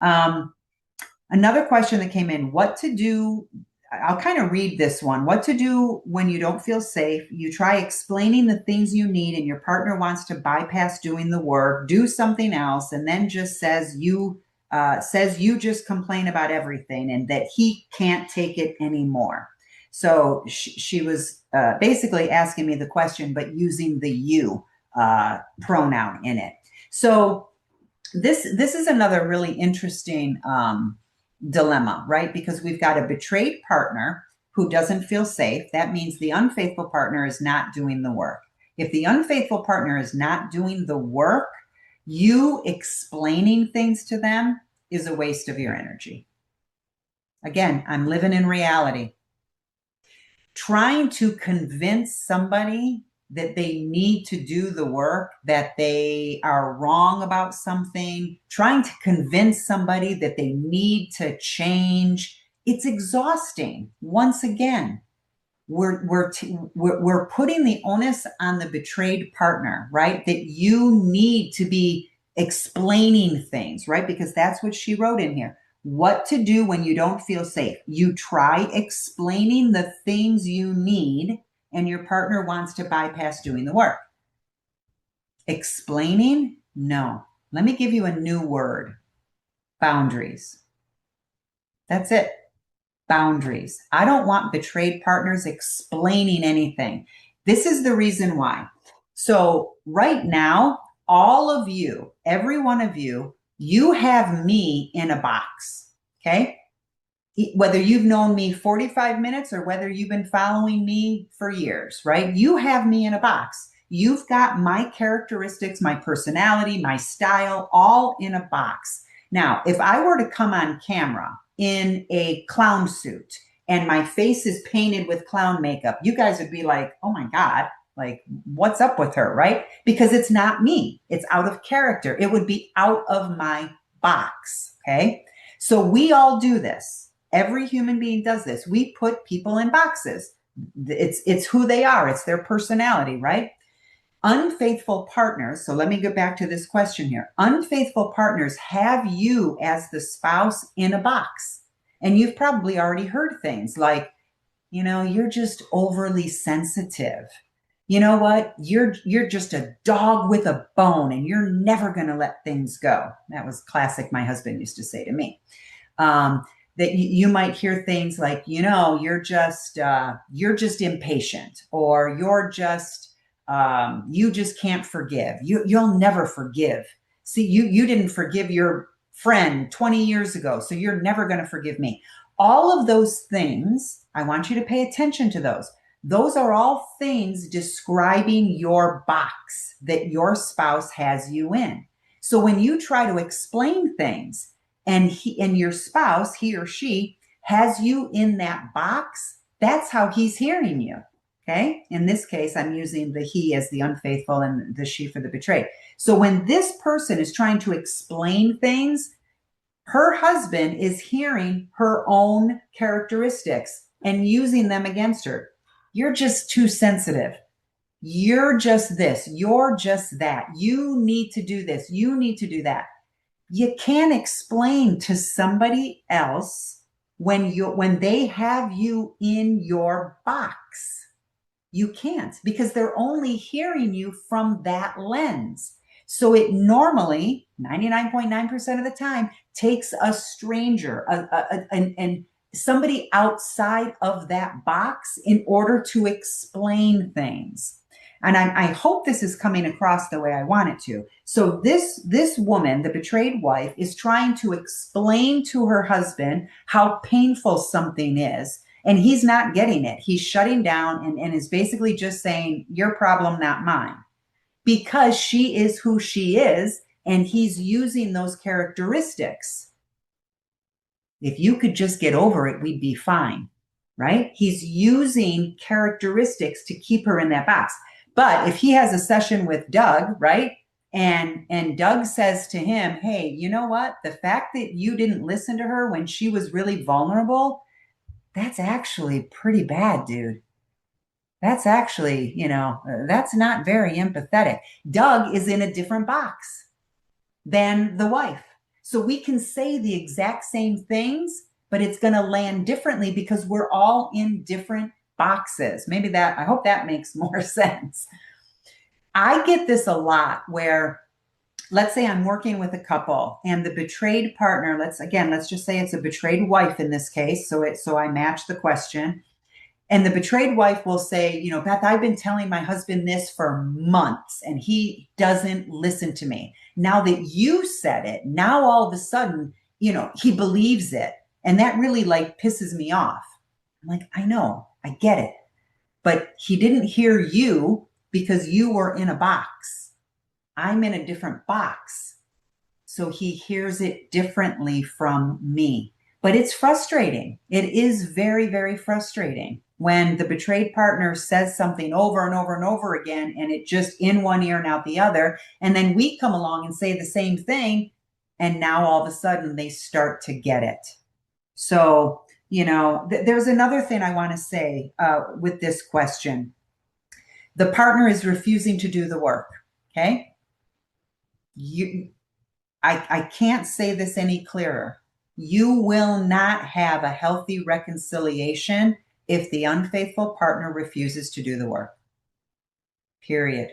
Um, Another question that came in, what to do? I'll kind of read this one. What to do when you don't feel safe? You try explaining the things you need and your partner wants to bypass doing the work, do something else, and then just says you just complain about everything and that he can't take it anymore. So she was basically asking me the question, but using the you pronoun in it. So this is another really interesting dilemma, right? Because we've got a betrayed partner who doesn't feel safe. That means the unfaithful partner is not doing the work. If the unfaithful partner is not doing the work, you explaining things to them is a waste of your energy. Again, I'm living in reality. Trying to convince somebody that they need to do the work, that they are wrong about something, trying to convince somebody that they need to change, it's exhausting. Once again, we're putting the onus on the betrayed partner, right? That you need to be explaining things, right? Because that's what she wrote in here. What to do when you don't feel safe. You try explaining the things you need, and your partner wants to bypass doing the work. Explaining? No. Let me give you a new word: boundaries. That's it. Boundaries. I don't want betrayed partners explaining anything. This is the reason why. So, right now, all of you, every one of you, you have me in a box. Okay. Whether you've known me 45 minutes or whether you've been following me for years, right? You have me in a box. You've got my characteristics, my personality, my style, all in a box. Now, if I were to come on camera in a clown suit and my face is painted with clown makeup, you guys would be like, oh my God, like, what's up with her, right? Because it's not me. It's out of character. It would be out of my box. Okay. So we all do this. Every human being does this. We put people in boxes. It's who they are. It's their personality, right? Unfaithful partners. So let me get back to this question here. Unfaithful partners have you as the spouse in a box. And you've probably already heard things like, you're just overly sensitive. You know what? You're just a dog with a bone and you're never going to let things go. That was classic. My husband used to say to me. That you might hear things like, you're just impatient, or you just can't forgive. You'll never forgive. See, you didn't forgive your friend 20 years ago, so you're never going to forgive me. All of those things, I want you to pay attention to those. Those are all things describing your box that your spouse has you in. So when you try to explain things, and your spouse, he or she, has you in that box, that's how he's hearing you. Okay. In this case, I'm using the he as the unfaithful and the she for the betrayed. So when this person is trying to explain things, her husband is hearing her own characteristics and using them against her. You're just too sensitive. You're just this. You're just that. You need to do this. You need to do that. You can't explain to somebody else when they have you in your box. You can't, because they're only hearing you from that lens. So it normally 99.9% of the time takes a stranger and somebody outside of that box in order to explain things. And I hope this is coming across the way I want it to. So this woman, the betrayed wife, is trying to explain to her husband how painful something is, and he's not getting it. He's shutting down and is basically just saying, your problem, not mine, because she is who she is, and he's using those characteristics. If you could just get over it, we'd be fine, right? He's using characteristics to keep her in that box. But if he has a session with Doug, right? And Doug says to him, hey, you know what? The fact that you didn't listen to her when she was really vulnerable, that's actually pretty bad, dude. That's actually, that's not very empathetic. Doug is in a different box than the wife. So we can say the exact same things, but it's going to land differently because we're all in different boxes. Maybe that, I hope that makes more sense. I get this a lot where, let's say I'm working with a couple and the betrayed partner, let's just say it's a betrayed wife in this case. So I match the question. And the betrayed wife will say, Beth, I've been telling my husband this for months and he doesn't listen to me. Now that you said it, now all of a sudden, he believes it. And that really like pisses me off. I'm like, I know, I get it. But he didn't hear you because you were in a box. I'm in a different box. So he hears it differently from me. But it's frustrating. It is very, very frustrating when the betrayed partner says something over and over and over again, and it just in one ear and out the other. And then we come along and say the same thing. And now all of a sudden they start to get it. So, there's another thing I want to say with this question. The partner is refusing to do the work. Okay. I can't say this any clearer. You will not have a healthy reconciliation if the unfaithful partner refuses to do the work. Period.